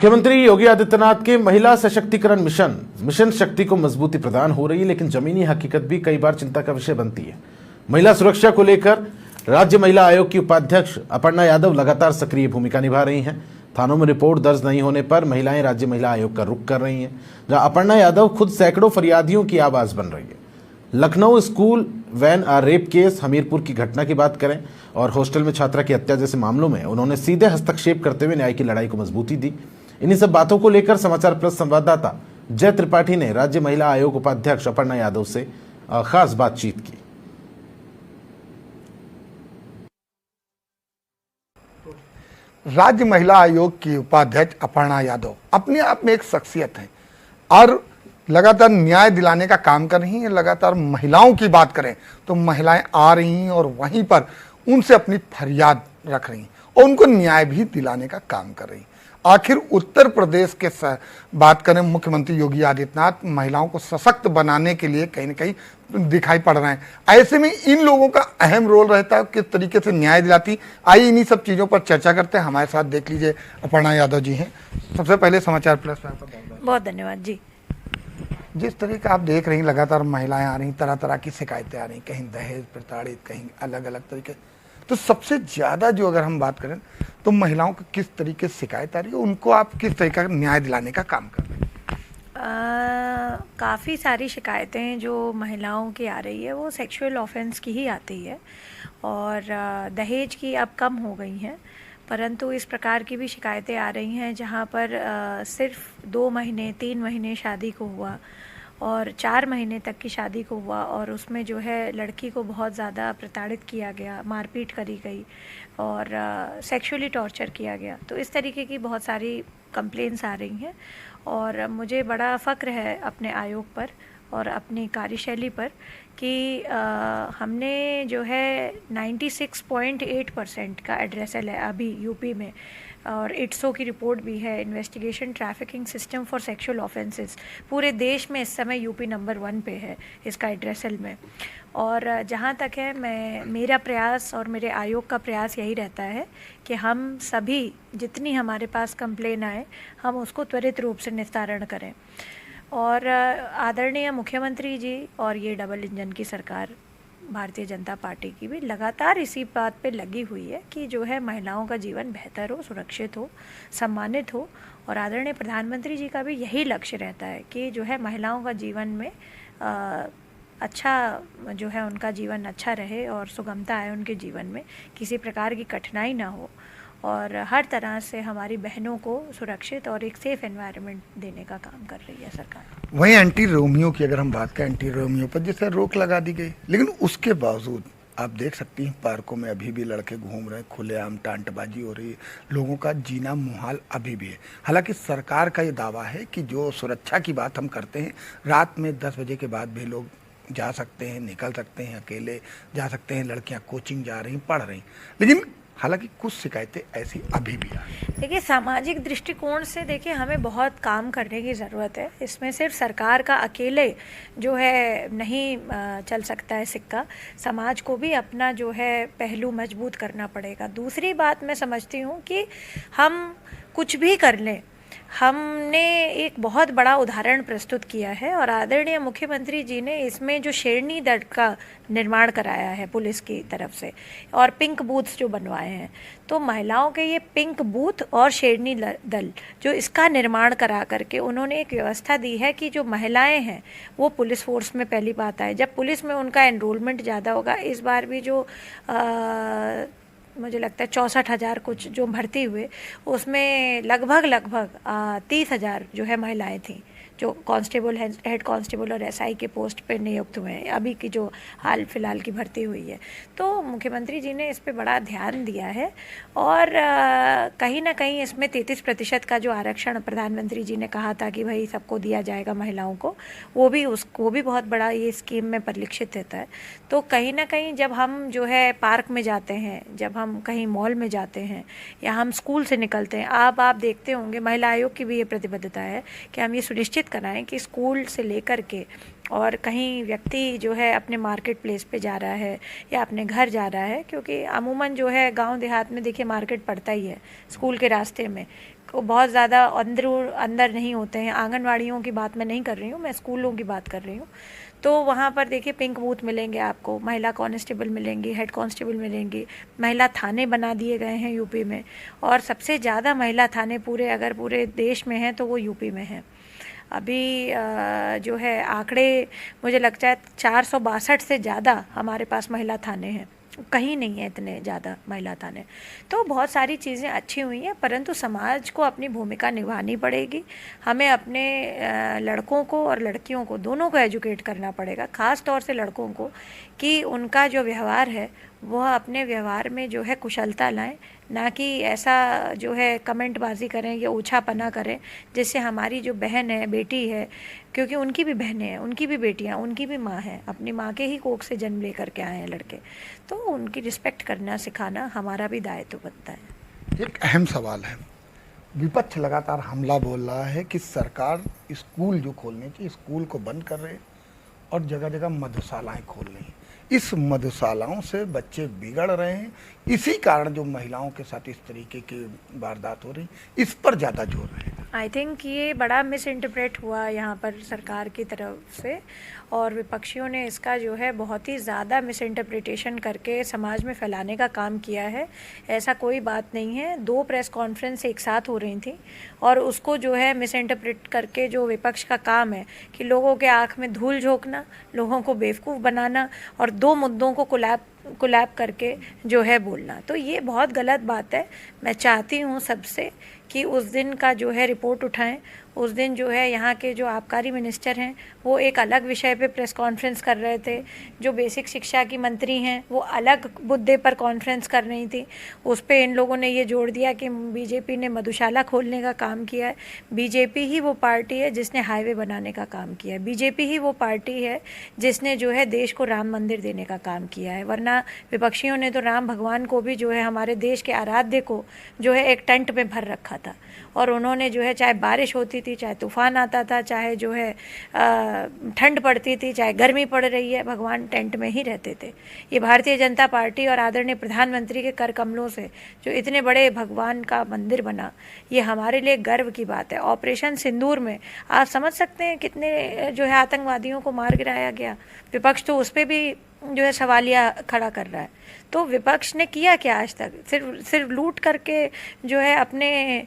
मुख्यमंत्री योगी आदित्यनाथ के महिला सशक्तिकरण मिशन शक्ति को मजबूती प्रदान हो रही है, लेकिन जमीनी हकीकत भी कई बार चिंता का विषय बनती है। महिला सुरक्षा को लेकर राज्य महिला आयोग की उपाध्यक्ष अपर्णा यादव लगातार सक्रिय भूमिका निभा रही हैं। थानों में रिपोर्ट दर्ज नहीं होने पर महिलाएं राज्य महिला आयोग का रुख कर रही हैं, जहां अपर्णा यादव खुद सैकड़ों फरियादियों की आवाज बन रही है। Lucknow school van rape case, Hamirpur की घटना की बात करें और हॉस्टल में छात्रा की हत्या जैसे मामलों में उन्होंने सीधे हस्तक्षेप करते हुए न्याय की लड़ाई को मजबूती दी। इन्हीं सब बातों को लेकर समाचार प्लस संवाददाता जय त्रिपाठी ने राज्य महिला आयोग उपाध्यक्ष अपर्णा यादव से खास बातचीत की। राज्य महिला आयोग की उपाध्यक्ष अपर्णा यादव अपने आप में एक शख्सियत है और लगातार न्याय दिलाने का काम कर रही हैं। लगातार महिलाओं की बात करें तो महिलाएं आ रही हैं और वहीं पर उनसे अपनी फरियाद रख रही हैं और उनको न्याय भी दिलाने का काम कर रही हैं। आखिर उत्तर प्रदेश के बात करें, मुख्यमंत्री योगी आदित्यनाथ महिलाओं को सशक्त बनाने के लिए कहीं न कहीं दिखाई पड़ रहे हैं। ऐसे में इन लोगों का अहम रोल रहता है, किस तरीके से न्याय दिलाती। आइए इन्हीं सब चीज़ों पर चर्चा करते हैं। हमारे साथ देख लीजिए अपर्णा यादव जी हैं। सबसे पहले समाचार प्लस पर बहुत धन्यवाद जी। जिस तरह का आप देख रही हैं, लगातार महिलाएं आ रही, तरह तरह की शिकायतें आ रही, कहीं दहेज प्रताड़ित, कहीं अलग अलग तरीके। तो सबसे ज़्यादा जो अगर हम बात करें तो महिलाओं को किस तरीके से शिकायत आ रही है, उनको आप किस तरीके का न्याय दिलाने का काम कर रहे हैं? काफ़ी सारी शिकायतें जो महिलाओं की आ रही है वो सेक्सुअल ऑफेंस की ही आती है और दहेज की अब कम हो गई हैं, परंतु इस प्रकार की भी शिकायतें आ रही हैं जहाँ पर सिर्फ 2 महीने 3 महीने शादी को हुआ और 4 महीने तक की शादी को हुआ और उसमें जो है लड़की को बहुत ज़्यादा प्रताड़ित किया गया, मारपीट करी गई और सेक्सुअली टॉर्चर किया गया। तो इस तरीके की बहुत सारी कंप्लेंट्स आ रही हैं और मुझे बड़ा फ़ख्र है अपने आयोग पर और अपनी कार्यशैली पर कि हमने जो है 96.8% का एड्रेसल है अभी यूपी में और इट्सो की रिपोर्ट भी है। Investigation trafficking system for sexual offences पूरे देश में इस समय यूपी नंबर 1 पे है इसका एड्रेसल में। और जहाँ तक है मेरा प्रयास और मेरे आयोग का प्रयास यही रहता है कि हम सभी जितनी हमारे पास कंप्लेन आए हम उसको त्वरित रूप से निस्तारण करें। और आदरणीय मुख्यमंत्री जी और ये डबल इंजन की सरकार भारतीय जनता पार्टी की भी लगातार इसी बात पे लगी हुई है कि जो है महिलाओं का जीवन बेहतर हो, सुरक्षित हो, सम्मानित हो। और आदरणीय प्रधानमंत्री जी का भी यही लक्ष्य रहता है कि जो है महिलाओं का जीवन में अच्छा जो है उनका जीवन अच्छा रहे और सुगमता आए उनके जीवन में, किसी प्रकार की कठिनाई ना हो और हर तरह से हमारी बहनों को सुरक्षित और एक सेफ एनवायरनमेंट देने का काम कर रही है सरकार। वहीं एंटी रोमियो की अगर हम बात करें, एंटी रोमियो पर जैसे रोक लगा दी गई, लेकिन उसके बावजूद आप देख सकती हैं पार्कों में अभी भी लड़के घूम रहे हैं, खुलेआम टांटबाजी हो रही है, लोगों का जीना मुहाल अभी भी है। हालांकि सरकार का ये दावा है कि जो सुरक्षा की बात हम करते हैं, रात में 10 बजे के बाद भी लोग जा सकते हैं, निकल सकते हैं, अकेले जा सकते हैं, लड़कियां कोचिंग जा रही, पढ़ रही, लेकिन हालांकि कुछ शिकायतें ऐसी अभी भी आ रही हैं। देखिए, सामाजिक दृष्टिकोण से देखिए हमें बहुत काम करने की ज़रूरत है। इसमें सिर्फ सरकार का अकेले जो है नहीं चल सकता है सिक्का, समाज को भी अपना जो है पहलू मजबूत करना पड़ेगा। दूसरी बात मैं समझती हूँ कि हम कुछ भी कर लें, हमने एक बहुत बड़ा उदाहरण प्रस्तुत किया है और आदरणीय मुख्यमंत्री जी ने इसमें जो शेरनी दल का निर्माण कराया है पुलिस की तरफ से और पिंक बूथ्स जो बनवाए हैं, तो महिलाओं के ये पिंक बूथ और शेरनी दल जो इसका निर्माण करा करके उन्होंने एक व्यवस्था दी है कि जो महिलाएं हैं वो पुलिस फोर्स में पहली बात आए। जब पुलिस में उनका एनरोलमेंट ज़्यादा होगा, इस बार भी जो मुझे लगता है 64,000 कुछ जो भर्ती हुए, उसमें लगभग 30,000 जो है महिलाएं थीं जो कांस्टेबल, हेड कांस्टेबल और एसआई के पोस्ट पे नियुक्त हुए हैं, अभी की जो हाल फिलहाल की भर्ती हुई है। तो मुख्यमंत्री जी ने इस पे बड़ा ध्यान दिया है और कहीं ना कहीं इसमें 33% का जो आरक्षण प्रधानमंत्री जी ने कहा था कि भाई सबको दिया जाएगा महिलाओं को, वो भी बहुत बड़ा ये स्कीम में परिलक्षित होता है। तो कहीं ना कहीं जब हम जो है पार्क में जाते हैं, जब हम कहीं मॉल में जाते हैं या हम स्कूल से निकलते हैं, आप देखते होंगे महिला आयोग की भी ये प्रतिबद्धता है कि हम ये सुनिश्चित कराएं कि स्कूल से लेकर के और कहीं व्यक्ति जो है अपने मार्केट प्लेस पे जा रहा है या अपने घर जा रहा है, क्योंकि अमूमन जो है गांव देहात में देखिए मार्केट पड़ता ही है स्कूल के रास्ते में, बहुत ज़्यादा अंदर नहीं होते हैं। आंगनवाड़ियों की बात मैं नहीं कर रही हूँ, मैं स्कूलों की बात कर रही हूँ। तो वहाँ पर देखिए पिंक बूथ मिलेंगे आपको, महिला कांस्टेबल मिलेंगी, हेड कांस्टेबल मिलेंगी, महिला थाने बना दिए गए हैं यूपी में, और सबसे ज़्यादा महिला थाने अगर पूरे देश में हैं तो वो यूपी में हैं। अभी जो है आंकड़े मुझे लगता है 462 से ज़्यादा हमारे पास महिला थाने हैं, कहीं नहीं है इतने ज़्यादा महिला थाने। तो बहुत सारी चीज़ें अच्छी हुई हैं, परंतु समाज को अपनी भूमिका निभानी पड़ेगी। हमें अपने लड़कों को और लड़कियों को दोनों को एजुकेट करना पड़ेगा, ख़ास तौर से लड़कों को, कि उनका जो व्यवहार है वह अपने व्यवहार में जो है कुशलता लाएं, ना कि ऐसा जो है कमेंटबाजी करें या ऊंचापना करें जिससे हमारी जो बहन है, बेटी है, क्योंकि उनकी भी बहनें हैं, उनकी भी बेटियां, उनकी भी माँ है, अपनी माँ के ही कोख से जन्म लेकर के आए हैं लड़के, तो उनकी रिस्पेक्ट करना सिखाना हमारा भी दायित्व बनता है। एक अहम सवाल है, विपक्ष लगातार हमला बोल रहा है कि सरकार स्कूल जो खोलने चाहिए स्कूल को बंद कर रहे और जगह जगह मधुशालाएं खोल रही हैं। इस मधुशालाओं से बच्चे बिगड़ रहे हैं, इसी कारण जो महिलाओं के साथ इस तरीके की वारदात हो रही, इस पर ज़्यादा जोर रहेगा। आई थिंक ये बड़ा मिस इंटरप्रेट हुआ यहाँ पर सरकार की तरफ से, और विपक्षियों ने इसका जो है बहुत ही ज़्यादा मिस इंटरप्रिटेशन करके समाज में फैलाने का काम किया है। ऐसा कोई बात नहीं है। 2 प्रेस कॉन्फ्रेंस एक साथ हो रही थी और उसको जो है मिस इंटरप्रेट करके जो विपक्ष का काम है कि लोगों के आँख में धूल झोंकना, लोगों को बेवकूफ़ बनाना और 2 मुद्दों को कोलैब करके जो है बोलना, तो ये बहुत गलत बात है। मैं चाहती हूँ सबसे कि उस दिन का जो है रिपोर्ट उठाएं। उस दिन जो है यहाँ के जो आबकारी मिनिस्टर हैं वो एक अलग विषय पे प्रेस कॉन्फ्रेंस कर रहे थे, जो बेसिक शिक्षा की मंत्री हैं वो अलग मुद्दे पर कॉन्फ्रेंस कर रही थी। उस पे इन लोगों ने ये जोड़ दिया कि बीजेपी ने मधुशाला खोलने का काम किया है। बीजेपी ही वो पार्टी है जिसने हाईवे बनाने का काम किया है, बीजेपी ही वो पार्टी है जिसने जो है देश को राम मंदिर देने का काम किया है। वरना विपक्षियों ने तो राम भगवान को भी जो है हमारे देश के आराध्य को जो है एक टेंट में भर रखा था, और उन्होंने जो है चाहे बारिश होती थी, चाहे तूफान आता था, चाहे जो है ठंड पड़ती थी, चाहे गर्मी पड़ रही है, भगवान टेंट में ही रहते थे। ये भारतीय जनता पार्टी और आदरणीय प्रधानमंत्री के कर कमलों से जो इतने बड़े भगवान का मंदिर बना, ये हमारे लिए गर्व की बात है। ऑपरेशन सिंदूर में आप समझ सकते हैं कितने जो है आतंकवादियों को मार गिराया गया। विपक्ष तो उस पर भी जो है सवालिया खड़ा कर रहा है। तो विपक्ष ने किया क्या आज तक? सिर्फ लूट करके जो है अपने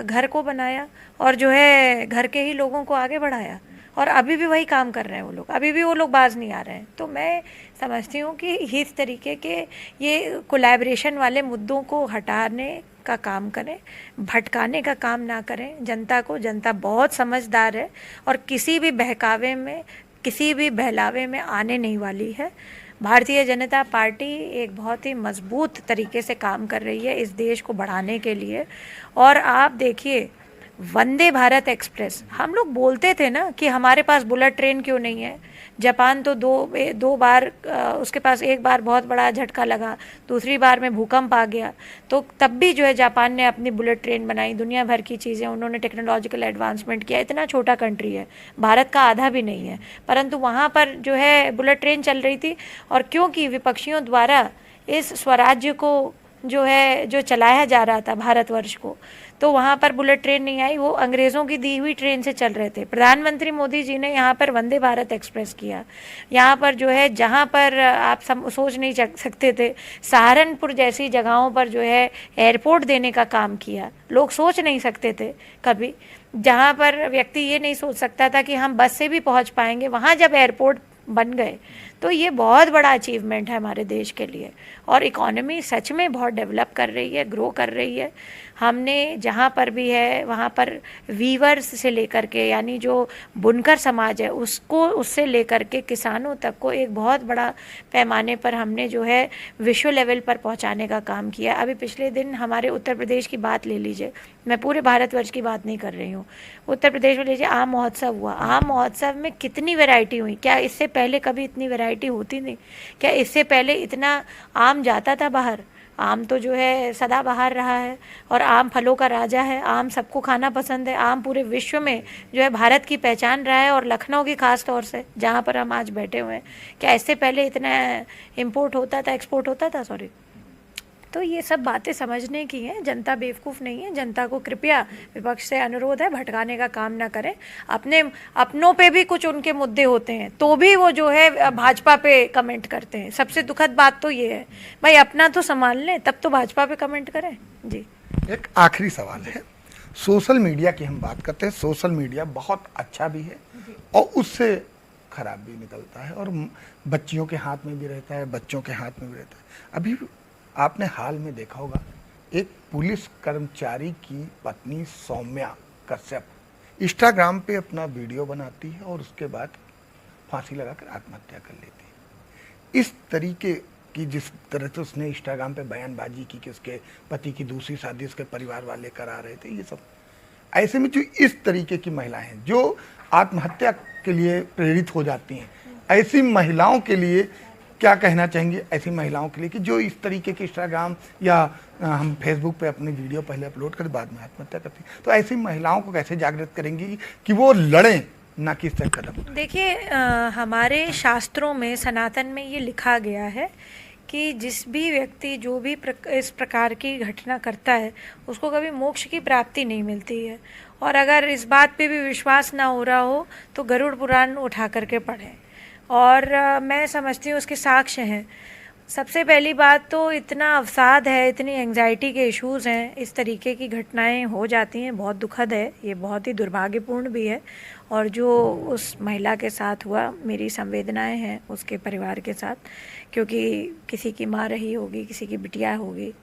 घर को बनाया और जो है घर के ही लोगों को आगे बढ़ाया, और अभी भी वही काम कर रहे हैं वो लोग, अभी भी वो लोग बाज नहीं आ रहे हैं। तो मैं समझती हूँ कि इस तरीके के ये कोलैबोरेशन वाले मुद्दों को हटाने का काम करें, भटकाने का काम ना करें जनता को। जनता बहुत समझदार है और किसी भी बहकावे में, किसी भी बहलावे में आने नहीं वाली है। भारतीय जनता पार्टी एक बहुत ही मजबूत तरीके से काम कर रही है इस देश को बढ़ाने के लिए। और आप देखिए वंदे भारत एक्सप्रेस, हम लोग बोलते थे ना कि हमारे पास बुलेट ट्रेन क्यों नहीं है। जापान तो दो बार उसके पास एक बार बहुत बड़ा झटका लगा, दूसरी बार में भूकंप आ गया, तो तब भी जो है जापान ने अपनी बुलेट ट्रेन बनाई। दुनिया भर की चीज़ें उन्होंने टेक्नोलॉजिकल एडवांसमेंट किया। इतना छोटा कंट्री है, भारत का आधा भी नहीं है, परंतु वहाँ पर जो है बुलेट ट्रेन चल रही थी। और क्योंकि विपक्षियों द्वारा इस स्वराज्य को जो है जो चलाया जा रहा था भारतवर्ष को, तो वहाँ पर बुलेट ट्रेन नहीं आई, वो अंग्रेज़ों की दी हुई ट्रेन से चल रहे थे। प्रधानमंत्री मोदी जी ने यहाँ पर वंदे भारत एक्सप्रेस किया। यहाँ पर जो है जहाँ पर आप सोच नहीं सकते थे, सहारनपुर जैसी जगहों पर जो है एयरपोर्ट देने का काम किया। लोग सोच नहीं सकते थे कभी, जहाँ पर व्यक्ति ये नहीं सोच सकता था कि हम बस से भी पहुँच पाएंगे, वहाँ जब एयरपोर्ट बन गए तो ये बहुत बड़ा अचीवमेंट है हमारे देश के लिए। और इकोनॉमी सच में बहुत डेवलप कर रही है, ग्रो कर रही है। हमने जहाँ पर भी है वहाँ पर वीवर्स से लेकर के, यानी जो बुनकर समाज है उसको, उससे लेकर के किसानों तक को एक बहुत बड़ा पैमाने पर हमने जो है विश्व लेवल पर पहुँचाने का काम किया। अभी पिछले दिन हमारे उत्तर प्रदेश की बात ले लीजिए, मैं पूरे भारतवर्ष की बात नहीं कर रही हूँ। उत्तर प्रदेश में लीजिए, आम महोत्सव हुआ। आम महोत्सव में कितनी वैरायटी हुई, क्या इससे पहले कभी इतनी वैरायटी होती नहीं? क्या इससे पहले इतना आम जाता था बाहर? आम तो जो है सदा बाहर रहा है और आम फलों का राजा है। आम सबको खाना पसंद है। आम पूरे विश्व में जो है भारत की पहचान रहा है, और लखनऊ की खास तौर से, जहाँ पर हम आज बैठे हुए हैं। क्या इससे पहले इतना इंपोर्ट होता था, एक्सपोर्ट होता था, सॉरी। तो ये सब बातें समझने की हैं। जनता बेवकूफ़ नहीं है। जनता को कृपया विपक्ष से अनुरोध है, भटकाने का काम ना करें। अपनों पे भी कुछ उनके मुद्दे होते हैं तो भी वो जो है भाजपा पे कमेंट करते हैं। सबसे दुखद बात तो ये है, भाई अपना तो संभाल लें, तब तो भाजपा पे कमेंट करें। जी, एक आखिरी सवाल है, सोशल मीडिया की हम बात करते हैं। सोशल मीडिया बहुत अच्छा भी है और उससे खराब भी निकलता है, और बच्चियों के हाथ में भी रहता है, बच्चों के हाथ में भी रहता है। अभी आपने हाल में देखा होगा, एक पुलिस कर्मचारी की पत्नी सौम्या कश्यप इंस्टाग्राम पे अपना वीडियो बनाती है और उसके बाद फांसी लगाकर आत्महत्या कर लेती है। इस तरीके की, जिस तरह से उसने इंस्टाग्राम पे बयानबाजी की कि उसके पति की दूसरी शादी उसके परिवार वाले करा रहे थे, ये सब ऐसे में जो इस तरीके की महिलाएं हैं जो आत्महत्या के लिए प्रेरित हो जाती हैं, ऐसी महिलाओं के लिए क्या कहना चाहेंगे? ऐसी महिलाओं के लिए कि जो इस तरीके के इंस्टाग्राम या हम फेसबुक पे अपनी वीडियो पहले अपलोड कर बाद में आत्महत्या करती हैं, तो ऐसी महिलाओं को कैसे जागृत करेंगी कि वो लड़ें, ना कि इस तरह कदम? देखिए, हमारे शास्त्रों में, सनातन में ये लिखा गया है कि जिस भी व्यक्ति जो भी इस प्रकार की घटना करता है उसको कभी मोक्ष की प्राप्ति नहीं मिलती है। और अगर इस बात पे भी विश्वास ना हो रहा हो तो गरुड़ पुराण उठा करके पढ़ें। और मैं समझती हूँ उसके साक्ष्य हैं। सबसे पहली बात तो इतना अवसाद है, इतनी एंग्जाइटी के इश्यूज़ हैं, इस तरीके की घटनाएं हो जाती हैं, बहुत दुखद है, ये बहुत ही दुर्भाग्यपूर्ण भी है। और जो उस महिला के साथ हुआ, मेरी संवेदनाएं हैं उसके परिवार के साथ, क्योंकि किसी की माँ रही होगी, किसी की बिटिया होगी,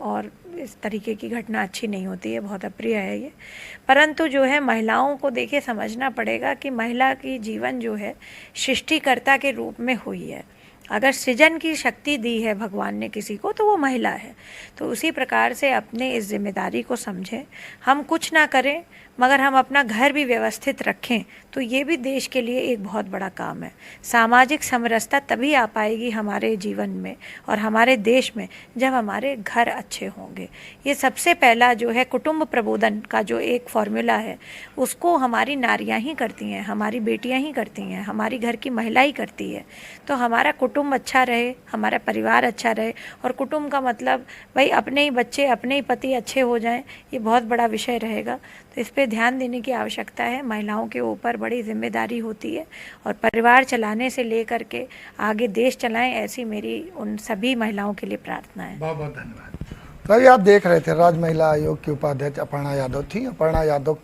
और इस तरीके की घटना अच्छी नहीं होती है, बहुत अप्रिय है ये। परंतु जो है महिलाओं को देखिए समझना पड़ेगा कि महिला की जीवन जो है सृष्टिकर्ता के रूप में हुई है। अगर सृजन की शक्ति दी है भगवान ने किसी को तो वो महिला है। तो उसी प्रकार से अपने इस जिम्मेदारी को समझें। हम कुछ ना करें मगर हम अपना घर भी व्यवस्थित रखें तो ये भी देश के लिए एक बहुत बड़ा काम है। सामाजिक समरसता तभी आ पाएगी हमारे जीवन में और हमारे देश में जब हमारे घर अच्छे होंगे। ये सबसे पहला जो है कुटुंब प्रबोधन का जो एक फॉर्मूला है उसको हमारी नारियां ही करती हैं, हमारी बेटियां ही करती हैं, हमारी घर की महिला ही करती है। तो हमारा कुटुंब अच्छा रहे, हमारा परिवार अच्छा रहे, और कुटुंब का मतलब भाई अपने ही बच्चे, अपने ही पति अच्छे हो जाएं, ये बहुत बड़ा विषय रहेगा। तो इस पे ध्यान देने की आवश्यकता है। महिलाओं के ऊपर बड़ी जिम्मेदारी होती है और परिवार चलाने से लेकर के आगे देश चलाएं, ऐसी मेरी उन सभी महिलाओं के लिए प्रार्थना है। बहुत बहुत धन्यवाद। तो अभी आप देख रहे थे राज्य महिला आयोग की उपाध्यक्ष अपर्णा यादव थी। अपर्णा यादव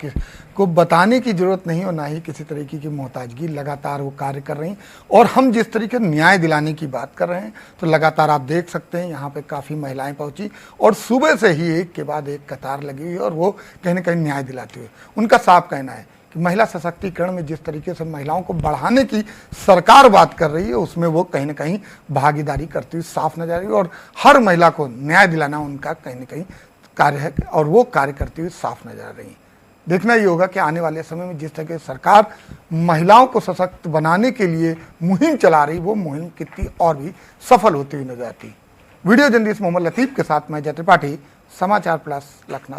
को बताने की जरूरत नहीं और ना ही किसी तरीके की मोहताजगी, लगातार वो कार्य कर रही। और हम जिस तरीके न्याय दिलाने की बात कर रहे हैं तो लगातार आप देख सकते हैं यहाँ पे काफ़ी महिलाएं पहुंची और सुबह से ही एक के बाद एक कतार लगी हुई और वो कहीं ना कहीं न्याय दिलाते हुए। उनका साफ कहना है कि महिला सशक्तिकरण में जिस तरीके से महिलाओं को बढ़ाने की सरकार बात कर रही है उसमें वो कहीं ना कहीं भागीदारी करती हुई साफ नजर आ रही है और हर महिला को न्याय दिलाना उनका कहीं ना कहीं कार्य है और वो कार्य करती हुई साफ नजर आ रही है। देखना ये होगा कि आने वाले समय में जिस तरह की सरकार महिलाओं को सशक्त बनाने के लिए मुहिम चला रही, वो मुहिम कितनी और भी सफल होती हुई नजर आती। वीडियो जर्नलिस्ट मोहम्मद लतीफ के साथ मैं जय त्रिपाठी, समाचार प्लस लखनऊ।